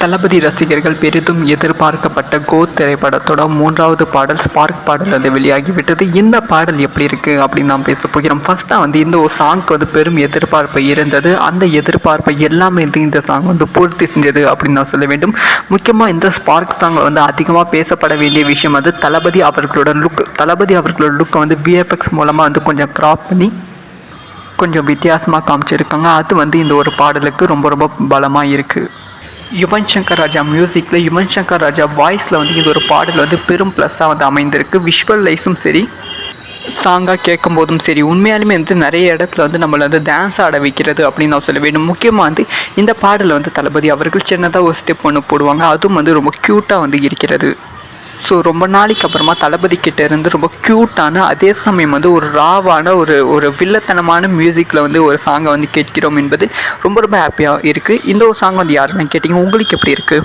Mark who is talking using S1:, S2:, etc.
S1: தளபதி ரசிகர்கள் பெரிதும் எதிர்பார்க்கப்பட்ட கோ திரைப்படத்தோட 3வது பாடல் ஸ்பார்க் பாடல் வந்து வெளியாகிவிட்டது. இந்த பாடல் எப்படி இருக்குது அப்படின்னு நாம் பேச போகிறோம். ஃபஸ்ட்டாக வந்து இந்த ஒரு சாங்க்கு வந்து பெரும் எதிர்பார்ப்பு இருந்தது. அந்த எதிர்பார்ப்பை எல்லாமே வந்து இந்த சாங் வந்து பூர்த்தி செஞ்சது அப்படின்னு நான் சொல்ல வேண்டும். முக்கியமாக இந்த ஸ்பார்க் சாங்கில் வந்து அதிகமாக பேசப்பட வேண்டிய விஷயம் வந்து தளபதி அவர்களோட லுக்கை வந்து விஎஃப்எக்ஸ் மூலமாக வந்து கொஞ்சம் கிராப் பண்ணி கொஞ்சம் வித்தியாசமாக காமிச்சிருக்காங்க. அது வந்து இந்த ஒரு பாடலுக்கு ரொம்ப ரொம்ப பலமாக இருக்குது. யுவன் சங்கர் ராஜா மியூசிக்கில் யுவன் சங்கர் ராஜா வாய்ஸில் வந்து இது ஒரு பாடல் வந்து பெரும் ப்ளஸ்ஸாக வந்து அமைந்திருக்கு. விஷுவலைஸும் சரி, சாங்காக கேட்கும் போதும் சரி, உண்மையாலுமே வந்து நிறைய இடத்துல வந்து நம்மளை வந்து டான்ஸ் ஆட வைக்கிறது அப்படின்னு நான் சொல்ல வேண்டும். முக்கியமாக வந்து இந்த பாடலில் வந்து தளபதி அவர்கள் சின்னதாக ஒரு ஸ்டெப் ஒன்று போடுவாங்க. அதுவும் வந்து ரொம்ப க்யூட்டாக வந்து இருக்கிறது. ஸோ ரொம்ப நாளைக்கு அப்புறமா தளபதி கிட்டே இருந்து ரொம்ப க்யூட்டான, அதே சமயம் வந்து ஒரு ராவான ஒரு வில்லத்தனமான மியூசிக்கில் வந்து ஒரு சாங்கை வந்து கேட்கிறோம் என்பது ரொம்ப ரொம்ப ஹாப்பியாக இருக்குது. இந்த ஒரு சாங் வந்து யாருன்னு கேட்டிங்க, உங்களுக்கு எப்படி இருக்குது?